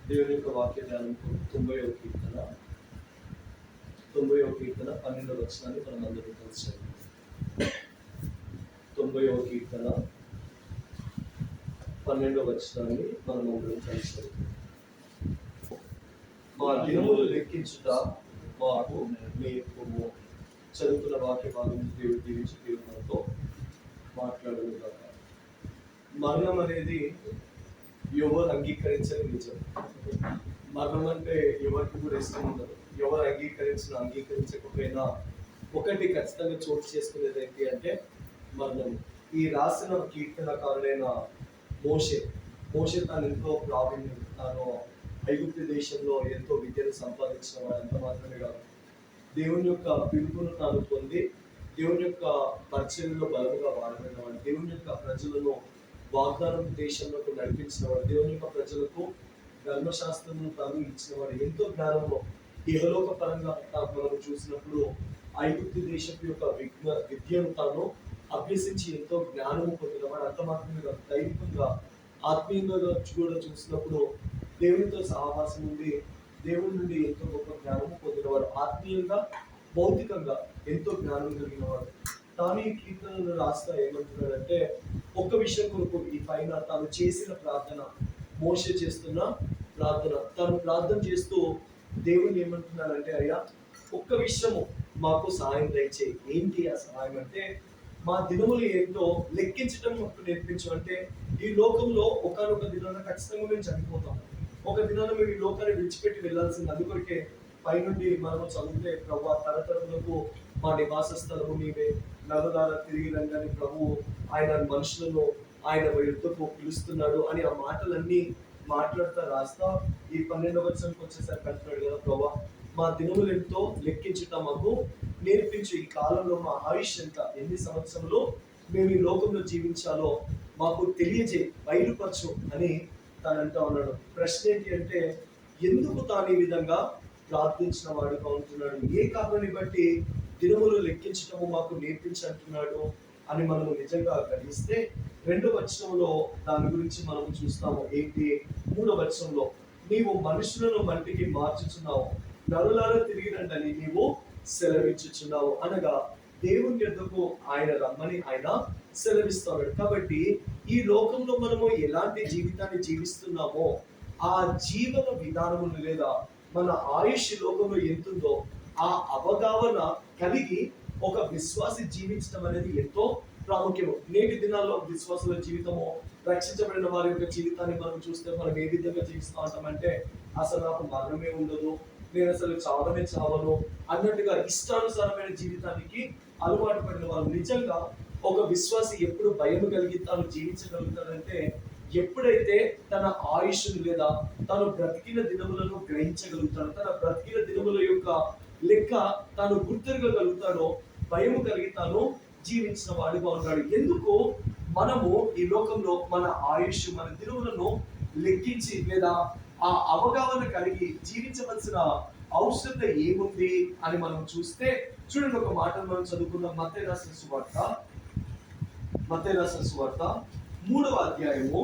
దేవుని యొక్క వాక్య ధ్యానంకు 90వ కీర్తన 12వ వచనాన్ని మనం అందరం కలిసి 90వ కీర్తన 12వ వచనాన్ని మనం అందరం కలిసి మా దినములు లెక్కించుట మాకు నేర్పుము. చదువుతున్న వాక్య భాగం దేవుడు దీవించి దేవుడు మనతో మాట్లాడదు కాక. మరణం అనేది ఎవరు అంగీకరించని నిజం. మరణం అంటే ఎవరికి కూడా ఇష్టం ఉండదు. ఎవరు అంగీకరించకపోయినా ఒకటి ఖచ్చితంగా చోటు చేసుకునేది ఏంటి అంటే మరణం. ఈ రాసిన కీర్తనకారుడైన మోషే తాను ఎంతో ప్రావీణ్యం, తాను ఐగుప్తు దేశంలో ఎంతో విద్యను సంపాదించిన వాడు. అంత మాత్రమే కాదు, దేవుని యొక్క పిలుపును తాను పొంది దేవుని యొక్క పరిచయంలో బలముగా వాడబడిన వాడు, దేవుని యొక్క ప్రజలను వాగ్దానం దేశంలోకి నడిపించిన వాడు, దేవుని యొక్క ప్రజలకు ధర్మశాస్త్రము తాను ఇచ్చిన వాడు. ఎంతో జ్ఞానంలో ఇహలోక పరంగా మనం చూసినప్పుడు ఐగుప్తు దేశపు యొక్క విద్యను తాను అభ్యసించి ఎంతో జ్ఞానము పొందినవాడు. అంత మాత్రమే కాదు, దైవికంగా ఆత్మీయంగా కూడా చూసినప్పుడు దేవునితో సహవాసం ఉండి దేవుని నుండి ఎంతో గొప్ప జ్ఞానము పొందినవాడు. ఆత్మీయంగా భౌతికంగా ఎంతో జ్ఞానం కలిగిన వాడు. తాను ఈ కీర్తనలు రాస్తా ఏమంటున్నాడంటే ఒక్క విషయం కొరకు ఈ పైన తాను చేసిన ప్రార్థన, మోషే చేస్తున్న ప్రార్థన, తాను ప్రార్థన చేస్తూ దేవుని ఏమంటున్నాడంటే, అయ్యా ఒక్క విషయము మాకు సహాయం దయచేయి. ఏంటి ఆ సహాయం అంటే, మా దినములు ఏంటో లెక్కించడం మాకు నేర్పించు. అంటే ఈ లోకంలో ఒకనొక దినాన ఖచ్చితంగా మేము చనిపోతాం. ఒక దినాన మేము ఈ లోకాన్ని విడిచిపెట్టి వెళ్ళాల్సింది. అందుకొరకే పైనుండి మనము చదివితే ప్రభు తరతరములకు మా నివాస స్థలము నీవే, నలుదారా తిరిగి రంగని ప్రభు ఆయన మనుషులను ఆయన యుద్ధకు పిలుస్తున్నాడు అని ఆ మాటలన్నీ మాట్లాడుతూ రాస్తా ఈ 12వ వచనంకి వచ్చేసరికి అంటున్నాడు కదా, ప్రభా మా దినములు ఎంతో లెక్కించుట మాకు నేర్పించు. ఈ కాలంలో మా ఆయుష్ ఎంత, ఎన్ని సంవత్సరంలో మేము ఈ లోకంలో జీవించాలో మాకు తెలియజేయి, బయలుపరచు అని తాను అంటూ ఉన్నాడు. ప్రశ్న ఏంటి అంటే, ఎందుకు తాను ఈ విధంగా ప్రార్థించిన వాడుగా ఉంటున్నాడు, ఏ కారణాన్ని బట్టి దినములు లెక్కించటము మాకు నేర్పించంటున్నాడు అని మనము నిజంగా గ్రహిస్తే 2వ వచనంలో దాని గురించి మనం చూస్తాము. ఏంటి? 3వ వచనంలో నీవు మనుషులను మట్టికి మార్చుచున్నావు, నరులారా తిరిగి రండని నీవు సెలవిచ్చుచున్నావు అనగా దేవుని యొద్దకు ఆయన రమ్మని ఆయన సెలవిస్తున్నాడు. కాబట్టి ఈ లోకంలో మనము ఎలాంటి జీవితాన్ని జీవిస్తున్నామో ఆ జీవన విధానమును లేదా మన ఆయుష్ లోకంలో ఎంతుందో ఆ అవగాహన కలిగి ఒక విశ్వాసి జీవించడం అనేది ఎంతో ప్రాముఖ్యము. నేటి దినాల్లో విశ్వాసుల జీవితము, రక్షించబడిన వారి యొక్క జీవితాన్ని మనం చూస్తే మనం ఏ విధంగా జీవిస్తూ ఉంటామంటే, అసలు నాకు మరణమే ఉండదు, నేను అసలు చావను అన్నట్టుగా ఇష్టానుసారమైన జీవితానికి అలవాటు పడిన వాళ్ళు. నిజంగా ఒక విశ్వాసి ఎప్పుడు భయం కలిగి తాను జీవించగలుగుతాడంటే, ఎప్పుడైతే తన ఆయుష్ను లేదా తాను బ్రతికిన దినములను గ్రహించగలుగుతాడో, తన బ్రతికిన దినముల యొక్క లెక్క తాను గుర్తిరగలుగుతాడో, భయము కలిగి తాను జీవించిన వాడిగా ఉన్నాడు. ఎందుకు మనము ఈ లోకంలో మన ఆయుష్, మన దినములను లెక్కించి లేదా ఆ అవగాహన కలిగి జీవించవలసిన అవసరత ఏముంది అని మనం చూస్తే, చూడండి ఒక మాట మనం చదువుకున్నాం. మత్తయి రాసిన సువార్త 3వ అధ్యాయము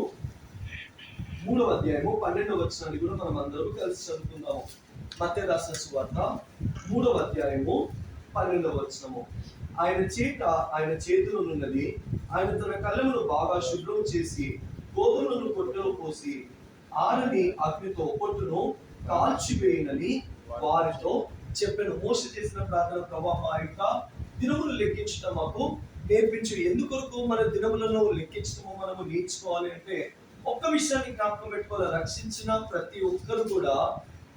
12వ వచనాన్ని కూడా మనం అందరూ కలిసి చదువుకుందాము. మత్తయి రాసిన సువార్త 3వ అధ్యాయము 12వ వచనము. ఆయన చేతిలో ఉన్నది, ఆయన తన కళ్ళమును బాగా శుభ్రం చేసి గోధుమలను పొట్టులో పోసి ఆరని అగ్నితో పొట్టును కాల్చివేయనని వారితో చెప్పాను. మోషే చేసిన ప్రార్థన, ప్రభా మా యొక్క దినములు లెక్కించడం మాకు నేర్పించు. ఎందుకొరకు మన దినములను లెక్కించడము మనము నేర్చుకోవాలి అంటే, ఒక్క విషయాన్ని జ్ఞాపకం పెట్టుకోవాలి, రక్షించిన ప్రతి ఒక్కరు కూడా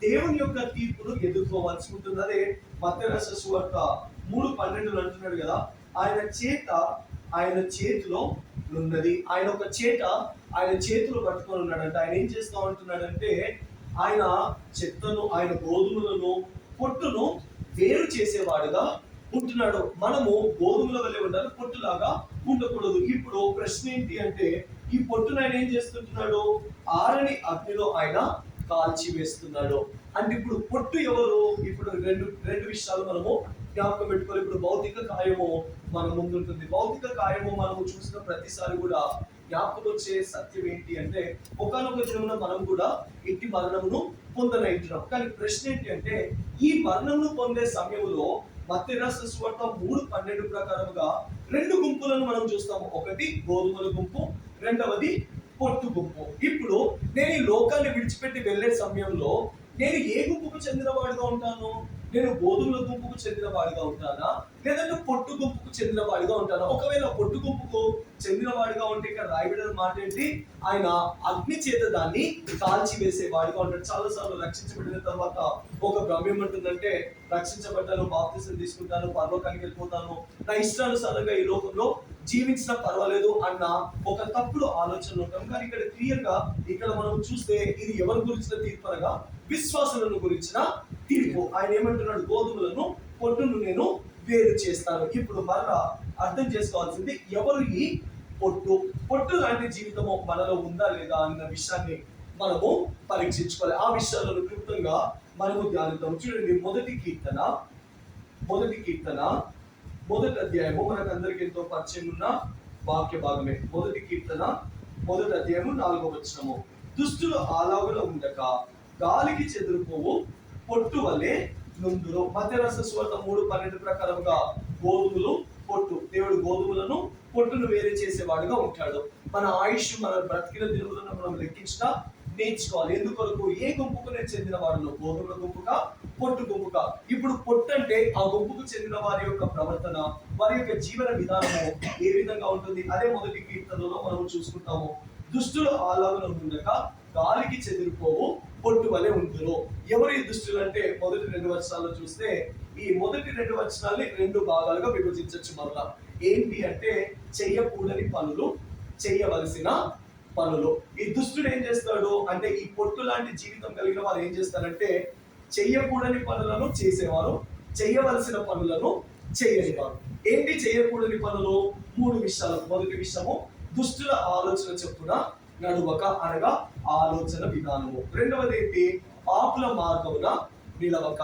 దేవుని యొక్క తీర్పును ఎదుర్కోవాల్సి ఉంటుంది. అదే మత్తయి రాసిన సువార్త 3:12 అంటున్నాడు కదా, ఆయన చేతిలో ఉన్నది. ఆయన ఒక ఆయన చేతులు పట్టుకొని ఉన్నాడంటే, ఆయన ఏం చేస్తా ఉంటున్నాడంటే, ఆయన చెత్తను, ఆయన గోధుమలను, పొట్టును వేరు చేసేవాడుగా ఉంటున్నాడు. మనము గోధుమల వల్లే ఉండాలి, పొట్టులాగా ఉండకూడదు. ఇప్పుడు ప్రశ్న ఏంటి అంటే, ఈ పొట్టును ఆయన ఏం చేస్తుంటున్నాడు? ఆరని అగ్నిలో ఆయన కాల్చి వేస్తున్నాడు. అంటే ఇప్పుడు పొట్టు ఎవరు? ఇప్పుడు రెండు విషయాలు మనము జ్ఞాపకం పెట్టుకోవాలి. ఇప్పుడు భౌతిక కాయము మన ముందు ఉంటుంది. భౌతిక కాయము మనము చూసిన ప్రతిసారి కూడా జ్ఞాపకం వచ్చే సత్యం ఏంటి అంటే, ఒకానొక దినమున మనం కూడా ఇట్టి మరణమును పొందనైంటున్నాం. కానీ ప్రశ్న ఏంటి అంటే, ఈ మరణమును పొందే సమయంలో మత్తయి రాసిన సువార్త 3:12 ప్రకారముగా రెండు గుంపులను మనం చూస్తాము. ఒకటి గోధుమల గుంపు, రెండవది పొట్టు గుంపు. ఇప్పుడు నేను ఈ లోకాన్ని విడిచిపెట్టి వెళ్ళే సమయంలో నేను ఏ గుంపుకు చెందిన వాడిగా ఉంటాను? నేను గోధుమల గుంపుకు చెందిన వాడిగా ఉంటానా, లేదంటే పొట్టు గుంపుకు చెందిన వాడిగా ఉంటానా? ఒకవేళ పొట్టు గుంపుకు చెందిన వాడిగా ఉంటే ఇక్కడ రాయబడిన మాట ఏంటి? ఆయన అగ్ని చేత దాన్ని కాల్చి వేసే వాడిగా ఉంటాడు. చాలా సార్లు రక్షించబడిన తర్వాత ఒక భ్రమ ఏమంటుందంటే, రక్షించబడ్డాను, బాప్తిసం తీసుకుంటాను, పరలోకానికి వెళ్ళిపోతాను, నా ఇష్టానుసారంగా ఈ లోకంలో జీవించినా పర్వాలేదు అన్న ఒక తప్పుడు ఆలోచన ఉంటాం. కానీ ఇక్కడ క్లియర్ గా ఇక్కడ మనం చూస్తే ఇది ఎవరి గురించిన తీర్పు అనగా విశ్వాసులను గురించిన తీర్పు. ఆయన ఏమంటున్నాడు? గోధుమలను పొట్టును నేను వేరు చేస్తాను. ఇప్పుడు మరలా అర్థం చేసుకోవాల్సింది, ఎవరు ఈ పొట్టు లాంటి జీవితము మనలో ఉందా లేదా అన్న విషయాన్ని మనము పరీక్షించుకోవాలి. ఆ విషయాలను క్లుప్తంగా మనము ధ్యానిద్దాం. చూడండి, మొదటి కీర్తన మొదటి అధ్యాయము మనకు అందరికి ఎంతో పరిచయం ఉన్న వాక్య భాగమే. మొదటి కీర్తన మొదటి అధ్యాయము 4వ వచనము, దుష్టులు ఆలాగున ఉండక గాలికి చెదిరిపోవు పొట్టు వలె నుందురు. మత్తయి రాసిన సువార్త 3:12 ప్రకారంగా గోధుమలు పొట్టు, దేవుడు గోధుమలను పొట్టును వేరే చేసేవాడుగా ఉంటాడు. మన ఆయుష్, మన బ్రతికిన దినములను మనం లెక్కించినా నేర్చుకోవాలి. ఎందుకొరకు? ఏ గుంపుకు నేను చెందిన వాడును? గోధుమల గుంపుగా, పొట్టు గుంపుగా. ఇప్పుడు పొట్టు అంటే ఆ గుంపుకు చెందిన వారి యొక్క ప్రవర్తన, వారి యొక్క జీవన విధానము ఏ విధంగా ఉంటుంది? అదే మొదటి కీర్తనలో మనం చూసుకుంటాము. దుష్టులు ఆలాగున ఉండక గాలికి చెదిరిపోవు పొట్టు వలె ఉంటురు. ఎవరు ఈ దుష్టులు అంటే, మొదటి 2 వచనాల్లో చూస్తే ఈ మొదటి 2 వచనాల్ని 2 భాగాలుగా విభజించవచ్చు. మరలా ఏంటి అంటే, చెయ్యకూడని పనులు, చెయ్యవలసిన పనులు. ఈ దుష్టుడు ఏం చేస్తాడు అంటే, ఈ పొట్టు లాంటి జీవితం కలిగిన వారు ఏం చేస్తారంటే, చెయ్యకూడని పనులను చేసేవారు, చెయ్యవలసిన పనులను చేయనివారు. ఏంటి చెయ్యకూడని పనులు? 3 విషయాలు. మొదటి విషయము, దుష్టుల ఆలోచన చొప్పున నడువక అనగా ఆలోచన విధానము. రెండవది ఏంటి? పాపుల మార్గమున నిలవక,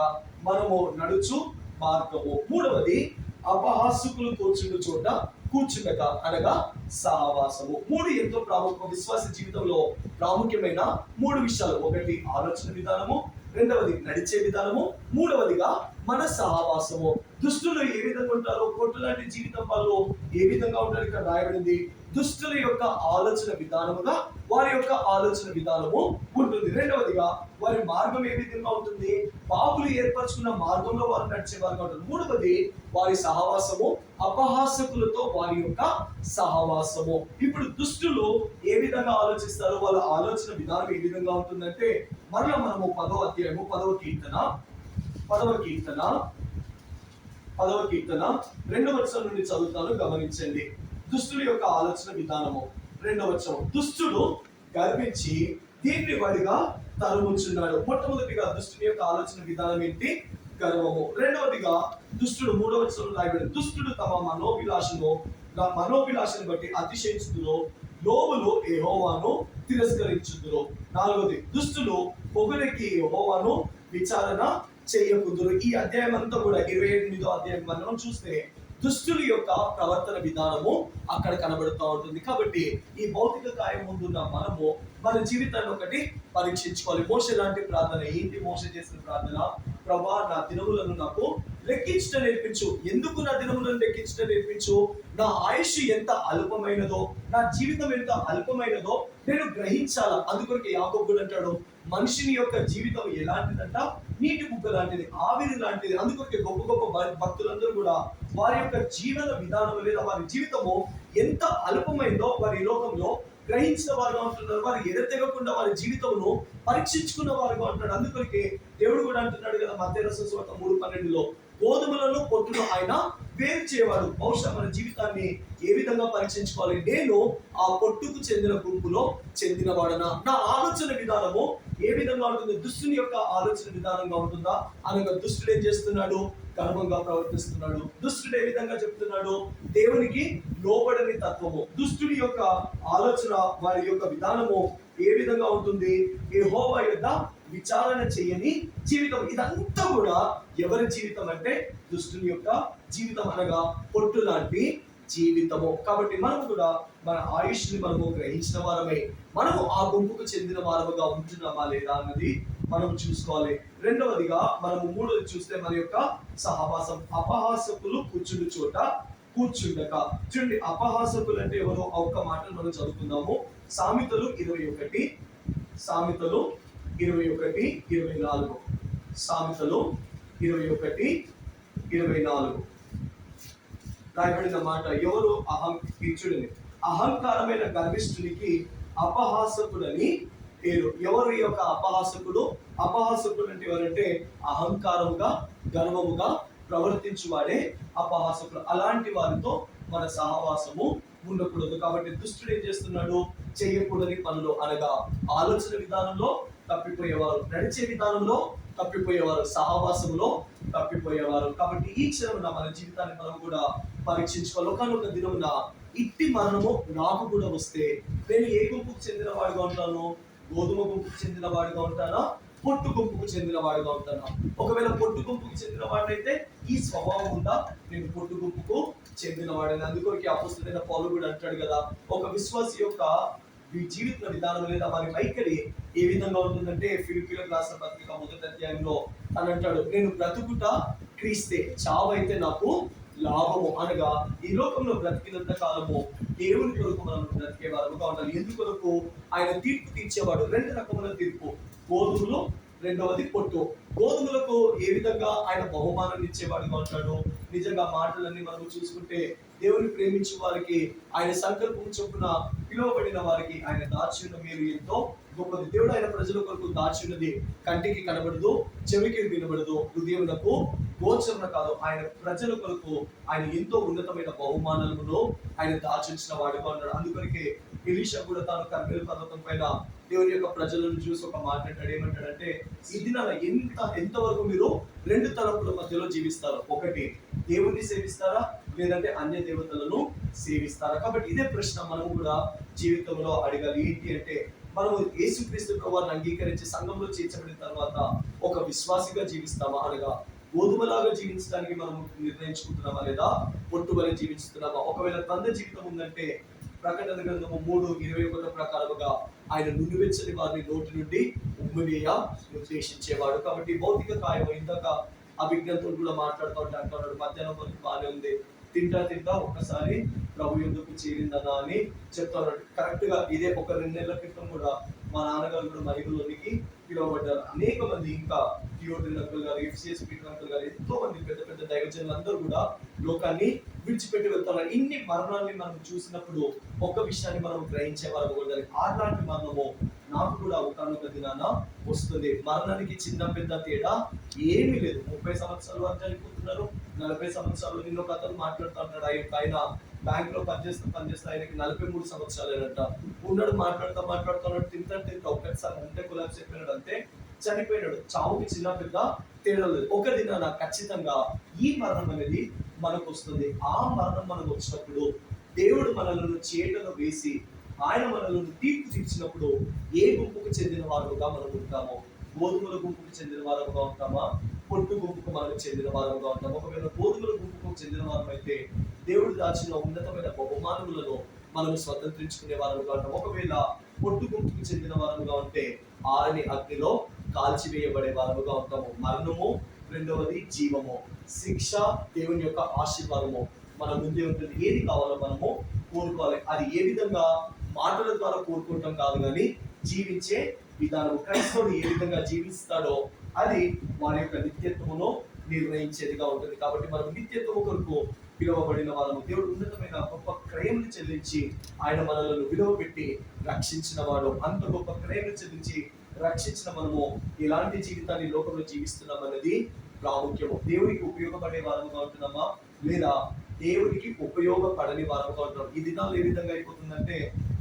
మనము నడుచు మార్గము. మూడవది, అపహాసుకులు కూర్చుండు చోట కూర్చుండక అనగా సహవాసము. 3 ఎంతో ప్రాముఖ్యం. విశ్వాస జీవితంలో ప్రాముఖ్యమైన 3 విషయాలు. ఒకటి ఆలోచన విధానము, రెండవది నడిచే విధానము, మూడవదిగా మన సహవాసము. దుష్టులు ఏ విధంగా ఉంటారో, పొట్టు లాంటి జీవితం వాళ్ళు ఏ విధంగా ఉంటారు ఇక్కడ రాయబడింది. దుష్టుల యొక్క ఆలోచన విధానముగా వారి యొక్క ఆలోచన విధానము ఉంటుంది. రెండవదిగా వారి మార్గం ఏ విధంగా ఉంటుంది? పాపులు ఏర్పరచుకున్న మార్గంలో వారు నడిచే వారుగా ఉంటుంది. మూడవది వారి సహవాసము, అపహాసకులతో వారి యొక్క సహవాసము. ఇప్పుడు దుష్టులు ఏ విధంగా ఆలోచిస్తారు, వాళ్ళ ఆలోచన విధానం ఏ విధంగా ఉంటుందంటే, మరలా మనము 10వ అధ్యాయము 10వ కీర్తన 2వ వచనం నుండి చదువుతాను, గమనించండి. దుష్టుల యొక్క ఆలోచన విధానము. 2వ వచనం, దుష్టుడు గర్వించి దీన్ని వాడిగా తరుముచున్నాడు. మొట్టమొదటిగా దుష్టుని యొక్క ఆలోచన విధానం ఏంటి? గర్వము. రెండవదిగా దుష్టుడు 3వ వచనంలో రాయబడింది, దుష్టుడు తమ మనోభిలాషను బట్టి అతిశయించుదురు, లోబులు యెహోవాను తిరస్కరించుదురు. 4వది, దుష్టులు పొగరెక్కి యెహోవాను విచారణ చేయకుందురు. ఈ అధ్యాయం అంతా కూడా 28వ అధ్యాయం మనం చూస్తే దుష్టుల యొక్క ప్రవర్తన విధానము అక్కడ కనబడుతూ ఉంటుంది. కాబట్టి ఈ భౌతిక కాయం ముందున్న మనము మన జీవితాన్ని ఒకటి పరీక్షించుకోవాలి. మోషే లాంటి ప్రార్థన ఏంటి? మోషే చేసిన ప్రార్థన, ప్రభా నా దినములను నాకు లెక్కించడం నేర్పించు. ఎందుకు నా దినములను లెక్కించడం నేర్పించు? నా ఆయుష్ ఎంత అల్పమైనదో, నా జీవితం ఎంత అల్పమైనదో నేను గ్రహించాలా. అందుకొరకు యాకోబు అంటాడు, మనిషిని యొక్క జీవితం ఎలాంటిదంట? నీటి బుగ్గ లాంటిది, ఆవిరి లాంటిది. అందుకొరకు గొప్ప గొప్ప భక్తులందరూ కూడా వారి యొక్క జీవన విధానం లేదా వారి జీవితము ఎంత అల్పమైందో వారి ఈ లోకంలో గ్రహించిన వారుగా ఉంటున్నారు. వారు ఎడతెగకుండా వారి జీవితమును పరీక్షించుకున్న వారుగా ఉంటున్నాడు. అందుకొరకే దేవుడు కూడా అంటున్నాడు కదా, మత్తయి రాసిన సువార్త 3:12లో, గోధుమలను పొట్టును ఆయన వేరు చేయవాడు. బహుశా మన జీవితాన్ని ఏ విధంగా పరీక్షించుకోవాలి? నేను ఆ పొట్టుకు చెందిన గుంపులో చెందినవాడనా? నా ఆలోచన విధానము ఏ విధంగా ఉంటుంది? దుష్టుని యొక్క ఆలోచన విధానంగా ఉంటుందా? అనగా దుష్టుడు ఏం చేస్తున్నాడు? గర్వంగా ప్రవర్తిస్తున్నాడు. దుష్టుడు ఏ విధంగా చెప్తున్నాడు? దేవునికి లోబడని తత్వము. దుష్టుడి యొక్క ఆలోచన, వారి యొక్క విధానము ఏ విధంగా ఉంటుంది? యెహోవా యొద్ద విచారణ చేయని జీవితం. ఇదంతా కూడా ఎవరి జీవితం అంటే దుష్టుని యొక్క జీవితం, అనగా పొట్టు లాంటి జీవితము. కాబట్టి మనము కూడా మన ఆయుష్ని మనము గ్రహించిన వారమై మనము ఆ గుంపుకు చెందిన వారముగా ఉంటున్నామా లేదా అన్నది మనం చూసుకోవాలి. రెండవదిగా మనము మూడోది చూస్తే మన యొక్క సహవాసం. అపహాసకులు కూర్చుండు చోట కూర్చుండక. చూడండి, అపహాసకులు అంటే ఎవరో ఒక్క మాటలు మనం చదువుకుందాము. సామెతలు 21, సామెతలు 21:24. సామెతలు 21:24 రాయబడిన మాట, ఎవరు చూడండి, అహంకారమైన గర్విష్ఠునికి అపహాసకుడని పేరు. ఎవరు ఈ యొక్క అపహాసకుడు? అపహాసకుడు అంటే ఎవరంటే అహంకారముగా గర్వముగా ప్రవర్తించువాడే అపహాసకుడు. అలాంటి వారితో మన సహవాసము ఉండకూడదు. కాబట్టి దుష్టుడు ఏం చేస్తున్నాడు? చేయకూడని పనులు అనగా ఆలోచన విధానంలో తప్పిపోయేవారు, నడిచే విధానంలో తప్పిపోయేవారు, సహవాసంలో తప్పిపోయేవారు. కాబట్టి ఈ క్షణమున మన జీవితాన్ని మనం కూడా పరీక్షించుకోవాలి. ఒకనొక దినమున ఇట్టి మరణము నాకు కూడా వస్తే నేను ఏ గుంపుకు చెందిన వాడిగా ఉంటాను? గోధుమ గుంపుకు చెందిన వాడిగా ఉంటానా? పొట్టు గుంపుకు చెందిన వాడిగా ఉంటానా? ఒకవేళ పొట్టు గుంపుకు చెందిన వాడైతే ఈ స్వభావం ఉందా? నేను పొట్టు గుంపుకు చెందిన వాడిని. అందుకోరికి అపోస్తలుడైన పౌలు కూడా అంటాడు కదా, ఒక విశ్వాసి యొక్క జీవిత విధానం లేదా వారి వైఖరి ఏ విధంగా ఉంటుందంటే, ఫిలిప్పీయులకు రాసిన పత్రిక 1వ అధ్యాయంలో అని అంటాడు, నేను బ్రతుకుట క్రీస్తే, చావైతే నాకు లాభము. అనగా ఈ లోకంలో బ్రతికినంత కాలము దేవుని కొరకు మనం బ్రతికే వారముగా ఉండాలి. ఎందుకొరకు? ఆయన తీర్పు తీర్చేవాడు. 2 రకముల తీర్పు, గోధుమలు, రెండవది పొట్టు. గోధుమలకు ఏ విధంగా ఆయన బహుమానాన్ని ఇచ్చేవాడుగా ఉంటాడు. నిజంగా మాటలన్నీ మనం చూసుకుంటే, దేవుని ప్రేమించే వారికి, ఆయన సంకల్పం చొప్పున పిలువబడిన వారికి ఆయన దాచిన మేలు ఎంతో గొప్పది. దేవుడు ఆయన ప్రజల కొరకు దాచినది కంటికి కనబడదు, చెవికి వినబడదు, హృదయమునకు గోచరణ కాదు. ఆయన ప్రజల కొరకు ఆయన ఎంతో ఉన్నతమైన బహుమానాలను ఆయన దాచించిన వాడుగా ఉన్నాడు. అందుకొరకే ఎలీషా కూడా తాను కర్మేలు పర్వతం పైన దేవుని యొక్క ప్రజలను చూసి ఒక మాట అంటాడు. ఏమంటాడంటే, ఈ దినాన ఎంతవరకు మీరు 2 తలంపుల మధ్యలో జీవిస్తారు. ఒకటి, దేవుణ్ణి సేవిస్తారా, లేదంటే అన్య దేవతలను సేవిస్తారా? కాబట్టి ఇదే ప్రశ్న మనం కూడా జీవితంలో అడగాలి. ఏంటి అంటే, మనము యేసుక్రీస్తు ప్రభువుని అంగీకరించి సంఘంలో చేర్చబడిన తర్వాత ఒక విశ్వాసిగా జీవిస్తామా, అనగా గోధుమలాగా జీవించడానికి మనం నిర్ణయించుకుంటున్నామా, లేదా పొట్టువలే జీవిస్తున్నామా? ఒకవేళ తంద జీవితం ఉందంటే, ప్రకటన గ్రంథము 3:21 ప్రకారముగా ఆయన నుడివెచ్చని వారిని నోటి నుండి ఉమ్మివేయ నిర్దేశించేవాడు. కాబట్టి భౌతిక కాయం, ఇందాక అభిజ్ఞతలు కూడా మాట్లాడుతూ ఉంటే అంటున్నాడు, మధ్యాహ్నం వరకు బాగానే ఉంది, తింటా ఒక్కసారి ప్రభు ఎందుకు చేరిందనా అని చెప్తున్నాడు. కరెక్ట్ గా ఇదే ఒక 2 నెలల క్రితం కూడా మా నాన్నగారు కూడా మహిళలోనికి పిలువబడ్డారు. అనేక మంది, ఇంకా థియోడ్రిల్ అంకుల్ గారు, ఎఫ్సిఎస్ పీటర్ అంకుల్ గారు, ఎంతో మంది పెద్ద పెద్ద దైవజనులు అందరూ కూడా లోకాన్ని విడిచిపెట్టి వెళ్తున్నారు. ఇన్ని మరణాన్ని మనం చూసినప్పుడు ఒక్క విషయాన్ని మనం గ్రహించే వారు కూడా, అలాంటి మరణము నాకు కూడా ఒకనొక దినాన వస్తుంది. మరణానికి చిన్న పెద్ద తేడా ఏమీ లేదు. 30 సంవత్సరాల వరకు చనిపోతున్నారు, 40 సంవత్సరాలు. నిన్న ఒక అతను మాట్లాడుతూ ఉంటాడు, ఆయన బ్యాంక్ లో పనిచేస్తా ఆయనకి 43 సంవత్సరాలేనంట. ఉన్నాడు, మాట్లాడుతున్నాడు, తింటా ఒక్కసారి అంతే కొలాప్స్ అయిపోయినాడు, అంతే చనిపోయినాడు. చావుకి చిన్న పెద్ద తేడా లేదు. ఒక దినాన ఖచ్చితంగా ఈ మరణం అనేది మనకు వస్తుంది. ఆ మరణం మనకు వచ్చినప్పుడు దేవుడు మనలను చేటలో వేసి ఆయన మనలను తీర్పు తీర్చినప్పుడు ఏ గుంపుకు చెందిన వారుగా మనం ఉంటామో? గోధుమల గుంపుకు చెందిన వారుగా ఉంటామా, పొట్టు గుంపుకు మనకు చెందిన వారుగా ఉంటాము? ఒకవేళ గోధుమల గుంపుకు చెందిన వారు అయితే దేవుడు దాచిన ఉన్నతమైన బహుమానములను మనం స్వతంత్రించుకునే వారుగా ఉంటాం. ఒకవేళ పొట్టు గుంపుకు చెందిన వారుగా ఉంటే ఆరని అగ్నిలో కాల్చివేయబడే వారుగా ఉంటాము. మరణము, రెండవది జీవము, శిక్ష, దేవుని యొక్క ఆశీర్వాదము మన ముందే ఉంటుంది. ఏది కావాలో మనము కోరుకోవాలి. అది ఏ విధంగా మాటల ద్వారా కోరుకుంటాం కాదు, కానీ జీవించే విధానం. క్రైస్తవుడు ఏ విధంగా జీవిస్తాడో అది వారి యొక్క నిత్యత్వమును నిర్ణయించేదిగా ఉంటుంది. కాబట్టి మనం నిత్యత్వము కొరకు పిలువబడిన వాళ్ళము. దేవుడు ఉన్నతమైన గొప్ప క్రయములు చెల్లించి ఆయన మనలను విలువ పెట్టి రక్షించిన వాడు. అంత గొప్ప క్రయములు చెల్లించి రక్షించిన మనము ఎలాంటి జీవితాన్ని లోకంలో జీవిస్తున్నాం అనేది ప్రాముఖ్యము. దేవుడికి ఉపయోగపడే వారముగా ఉంటున్నామా, లేదా దేవుడికి ఉపయోగపడని వారముగా ఉంటున్నాం? ఈ దినాలు ఏ విధంగా అయిపోతుందంటే,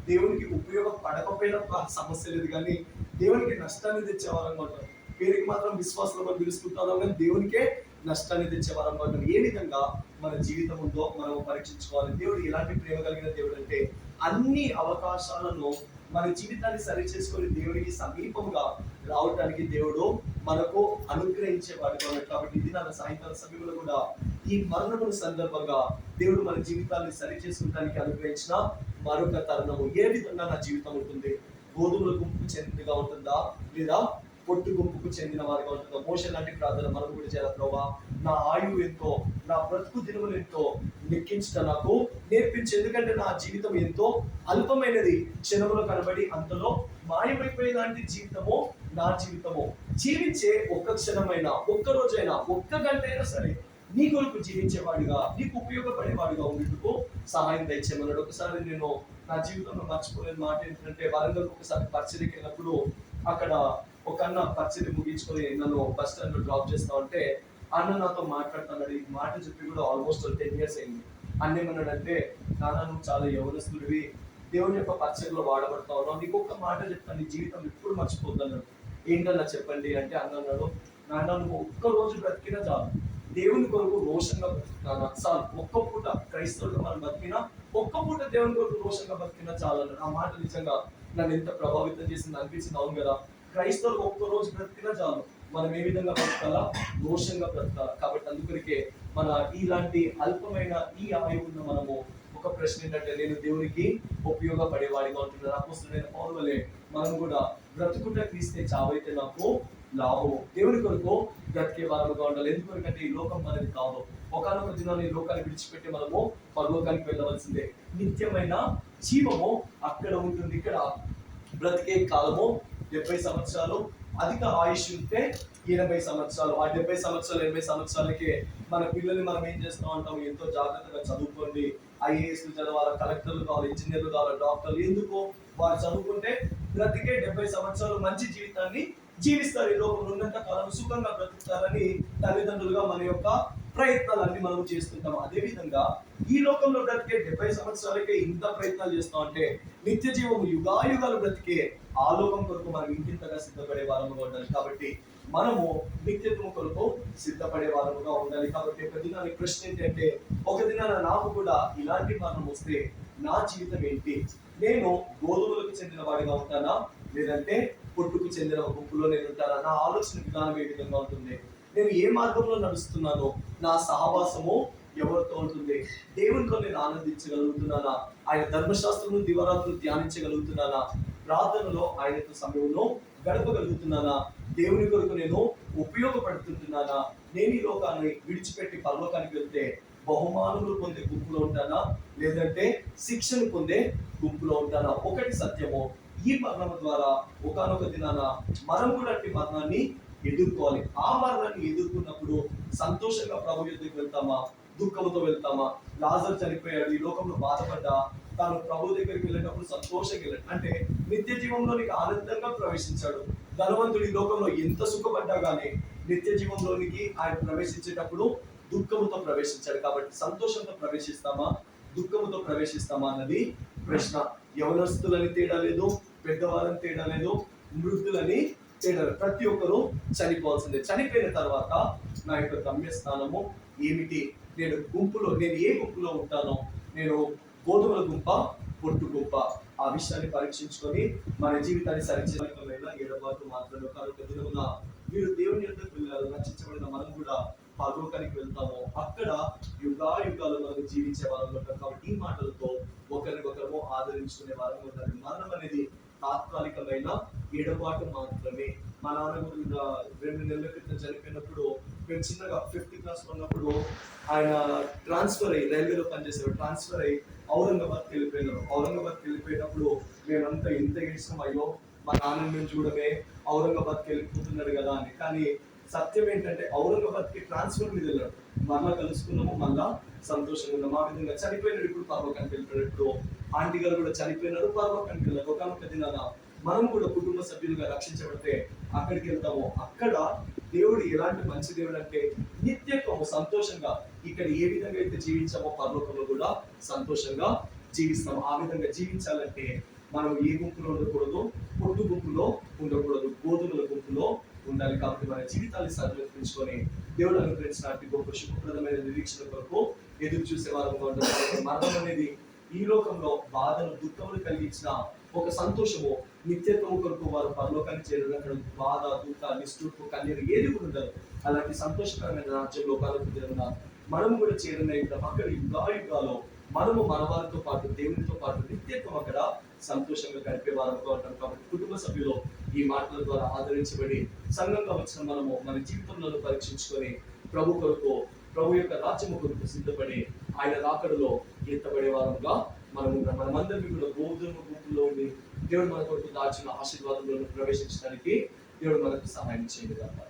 దేవునికి ఉపయోగపడకపోయినా సమస్య లేదు, కానీ దేవునికి నష్టాన్ని తెచ్చే వారంగా ఉంటాం. పేరుకి మాత్రం విశ్వాసంలో పిలుచుకుంటాం, కానీ దేవునికే నష్టాన్ని తెచ్చే వారంగా ఉంటాం. ఏ విధంగా మన జీవితం ఉందో మనం పరీక్షించుకోవాలి. దేవుడు ఎలాంటి ప్రేమ కలిగిన దేవుడు అంటే, అన్ని అవకాశాలను మన జీవితాన్ని సరి చేసుకొని దేవుడికి సమీపంగా రావడానికి దేవుడు మనకు అనుగ్రహించేవాడు కాబట్టి ఇది నా సాయంకాల సమయంలో కూడా ఈ మరణముల సందర్భంగా దేవుడు మన జీవితాన్ని సరి చేసుకోవడానికి అనుగ్రహించిన మరొక తరుణము. ఏ విధంగా నా జీవితం ఉంటుంది? గోధుమల గుంపుకు చెందినగా ఉంటుందా, లేదా పొట్టు గుంపుకు చెందిన వారిగా ఉంటుందా? మోషే లాంటి ప్రార్థన మనం కూడా చేయాలి. ప్రభావ, నా ఆయువు ఎంతో, నా బ్రతుకు దినములు ఎంతో లెక్కించడం నాకు నేర్పించు. ఎందుకంటే నా జీవితం ఎంతో అల్పమైనది, క్షణంలో కనబడి అంతలో మాయమైపోయేలాంటి జీవితము నా జీవితము. జీవించే ఒక్క క్షణమైనా, ఒక్క రోజైనా, ఒక్క గంట అయినా సరే నీ కొరకు జీవించేవాడిగా, నీకు ఉపయోగపడేవాడిగా ఉండేందుకు సహాయం దయచేయమన్నాడు. ఒకసారి నేను నా జీవితంలో మర్చిపోలేని మాట ఏంటంటే, వరంగల్ ఒకసారి పరిచయకి వెళ్ళినప్పుడు అక్కడ ఒక అన్న పరిచయం ముగించుకొని నన్ను బస్ స్టాండ్ లో డ్రాప్ చేస్తా ఉంటే అన్న నాతో మాట్లాడుతున్నాడు. ఈ మాట చెప్పి కూడా ఆల్మోస్ట్ 10 years అయింది. అన్న ఏమన్నాడంటే, నాన్న నువ్వు చాలా యవనస్తుడివి, దేవుని యొక్క పరిచయంలో వాడబడతా ఉన్నావు, నీకు ఒక్క మాట చెప్తాను, నీ జీవితం ఎప్పుడు మర్చిపోద్దు అన్నాడు. ఏంటన్నా చెప్పండి అంటే, అన్న అన్నాడు, నాన్న నువ్వు ఒక్క రోజు బ్రతికినా చాలు, దేవుని కొరకు రోషంగా బ్రతుకుతాను చాలు. ఒక్క పూట క్రైస్తవులుగా మనం బతికినా, ఒక్క పూట దేవుని కొరకు రోషంగా బతికినా చాలు అన్నాడు. ఆ మాట నిజంగా నన్ను ఎంత ప్రభావితం చేసింది అనిపించింది. అవును కదా, క్రైస్తవులు ఒక్క రోజు బ్రతికినా చాలు, మనం ఏ విధంగా బ్రతకాలా? దోషంగా బ్రతకాలా. కాబట్టి అందుకొరికే మన ఇలాంటి అల్పమైన ఈ ఆయువున్న మనము ఒక ప్రశ్న ఏంటంటే, నేను దేవునికి ఉపయోగపడేవాడిగా ఉంటున్నాను. అపోస్తలుడైన పౌలు వలె మనం కూడా బ్రతుకుట క్రీస్తే, చావైతే నాకు లాభం. దేవుని కొరకు బ్రతికే వారముగా ఉండాలి. ఎందుకంటే ఈ లోకం అనేది కాదు. ఒకనొక దినాన్ని ఈ లోకాన్ని విడిచిపెట్టి మనము పరలోకానికి వెళ్ళవలసిందే. నిత్యమైన జీవము అక్కడ ఉంటుంది. ఇక్కడ బ్రతికే కాలము 70 సంవత్సరాలు, అధిక ఆయుష్ ఉంటే 80 సంవత్సరాలు. ఆ 70 సంవత్సరాలు 80 సంవత్సరాలకే మన పిల్లల్ని మనం ఏం చేస్తూ ఉంటాము, ఎంతో జాగ్రత్తగా చదువుకోండి, ఐఏఎస్లు చదవాలి, కలెక్టర్లు కావాలి, ఇంజనీర్లు కావాలి, డాక్టర్లు. ఎందుకు? వారు చదువుకుంటే బ్రతికే 70 సంవత్సరాలు మంచి జీవితాన్ని జీవిస్తారు, ఈ లోకంలో ఉన్నంత కాలం సుఖంగా బ్రతుకుతారని తల్లిదండ్రులుగా మన యొక్క ప్రయత్నాలన్నీ మనం చేస్తుంటాం. అదేవిధంగా ఈ లోకంలో బ్రతికే 70 సంవత్సరాలకే ఇంత ప్రయత్నాలు చేస్తాం అంటే, నిత్య జీవము యుగాయుగాలు బ్రతికే ఆ లోకం కొరకు మనం ఇంకింతగా సిద్ధపడే వారముగా ఉండాలి. కాబట్టి మనము నిత్యత్వం కొరకు సిద్ధపడే వారముగా ఉండాలి. కాబట్టి ఒక దినానికి ప్రశ్న ఏంటంటే, ఒక దినాన నాకు కూడా ఇలాంటి మరణం వస్తే నా జీవితం ఏంటి? నేను గోధుమలకు చెందిన వాడిగా ఉంటానా, లేదంటే పొట్టుకు చెందిన గుంపులో నేను ఉంటానా? నా ఆలోచన విధానం ఏ విధంగా ఉంటుంది? నేను ఏ మార్గంలో నడుస్తున్నానో, నా సహవాసము ఎవరితో ఉంటుంది? దేవునితో నేను ఆనందించగలుగుతున్నానా? ఆయన ధర్మశాస్త్రము దివారాత్రులు ధ్యానించగలుగుతున్నానా? ప్రార్థనలో ఆయనతో సమయంలో గడపగలుగుతున్నానా? దేవుని కొరకు నేను ఉపయోగపడుతుంటున్నానా? నేను ఈ లోకాన్ని విడిచిపెట్టి పరలోకానికి వెళ్తే బహుమానములు పొందే గుంపులో ఉంటానా, లేదంటే శిక్షను పొందే గుంపులో ఉంటానా? ఒకటి సత్యము, ఈ మరణం ద్వారా ఒకానొక దినాన మనం కూడా అట్టి మరణాన్ని ఎదుర్కోవాలి. ఆ మరణాన్ని ఎదుర్కొన్నప్పుడు సంతోషంగా ప్రభు యొద్దకు వెళ్తామా, దుఃఖంతో వెళ్తామా? లాజరు చనిపోయాడు, ఈ లోకంలో బాధపడ్డా, తాను ప్రభు దగ్గరికి వెళ్ళినప్పుడు సంతోషంగా వెళ్ళాడు. అంటే నిత్య జీవంలోనికి ఆనందంగా ప్రవేశించాడు. ధనవంతుడు ఈ లోకంలో ఎంత సుఖపడ్డా కానీ నిత్య జీవంలోనికి ఆయన ప్రవేశించేటప్పుడు దుఃఖముతో ప్రవేశించాడు. కాబట్టి సంతోషంతో ప్రవేశిస్తామా, దుఃఖముతో ప్రవేశిస్తామా అన్నది ప్రశ్న. యవనస్తులని తేడా లేదు, పెద్దవాళ్ళని తేడా లేదు, మృద్ధులని తేడా లేదు. ప్రతి ఒక్కరూ చనిపోవాల్సిందే. చనిపోయిన తర్వాత నా యొక్క గమ్యస్థానము ఏమిటి? నేను ఏ గుంపులో ఉంటానో, నేను గోధుమల గుంప, పొట్టు గుంప? ఆ విషయాన్ని పరీక్షించుకొని మన జీవితాన్ని సరిచేయడం ఎడబాటు మాత్రమే కాదు. మీరు దేవుని యొద్దకు వెళ్ళారు, రక్షించబడిన మనం కూడా పరలోకానికి వెళ్తాము. అక్కడ యుగాలు మనం జీవించే వారంలో ఉంటాం. కాబట్టి ఈ మాటలతో ఒకరికొకరము ఆదరించుకునే వారంగా ఉంటారు. మరణం అనేది తాత్కాలికమైన ఎడబాటు మాత్రమే. మా నాన్న 2 నెలల క్రితం చనిపోయినప్పుడు, మేము చిన్నగా 5th class ఉన్నప్పుడు ఆయన ట్రాన్స్ఫర్ అయ్యి రైల్వేలో పనిచేసారు. ట్రాన్స్ఫర్ అయ్యి ఔరంగాబాద్కి వెళ్ళిపోయినారు. ఔరంగాబాద్కి వెళ్ళిపోయినప్పుడు మేమంతా ఎంత ఏడ్చాం, అయ్యో మా నాన్న మేము చూడమే ఔరంగాబాద్కి వెళ్ళిపోతున్నాడు కదా అని. కానీ సత్యం ఏంటంటే, ఔరంగాబాద్కి ట్రాన్స్ఫర్ మీద వెళ్ళాడు. మళ్ళా కలుసుకున్నాము, మళ్ళా సంతోషంగా ఉన్నాం. ఆ విధంగా చనిపోయినాడు. ఇప్పుడు పరలోకానికి వెళ్ళిపోయాడు. ఇప్పుడు ఆంటీ గారు కూడా చనిపోయినారు, పరలోకానికి వెళ్ళారు. ఒకనొక దినాన మనం కూడా కుటుంబ సభ్యులుగా రక్షించబడితే అక్కడికి వెళ్తాము. అక్కడ దేవుడు ఎలాంటి మంచి దేవుడు అంటే, నిత్యత్వము సంతోషంగా ఇక్కడ ఏ విధంగా అయితే జీవించామో పరలోకంలో కూడా సంతోషంగా జీవిస్తాము. ఆ విధంగా జీవించాలంటే మనం ఏ గుంపులో ఉండకూడదు, పొట్టు గుంపులో ఉండకూడదు, గోధుమల గుంపులో ఉండాలి. కాబట్టి మన జీవితాన్ని సరిపెట్టుకొని దేవుడు అనుగ్రహించిన గొప్ప శుభప్రదమైన నిరీక్షణ కొరకు ఎదురు చూసే వారంగా ఉండాలి. మరణం అనేది ఈ లోకంలో బాధను, దుఃఖములు కలిగించిన ఒక సంతోషము. నిత్యత్వము కొరకు వారు పరలోకాన్ని చేరడం, అక్కడ బాధ, దుఃఖ, నిష్ఠూర్పు, కన్నీరు ఏది కూడా ఉండదు. అలాంటి సంతోషకరమైన రాజ్యంలో మనము కూడా చేరిన అక్కడ యుగాలు మనము మన వారితో పాటు దేవునితో పాటు నిత్యత్వం అక్కడ సంతోషంగా గడిపే వారంతో ఉంటాం. కాబట్టి కుటుంబ సభ్యులు ఈ మాటల ద్వారా ఆదరించబడి సంఘంగా వచ్చిన మనము మన జీవితంలో పరీక్షించుకొని ప్రభు కొరకు, ప్రభు యొక్క రాజ్యము కొరకు సిద్ధపడి ఆయన రాకడలో ఎత్తబడే వారంగా మనమందరికీ కూడా గోధుమ గుంపులో ఉండి దేవుడు మన కొరకు దాచిన ఆశీర్వాదంలో ప్రవేశించడానికి దేవుడు మనకు సహాయం చేయగలరు.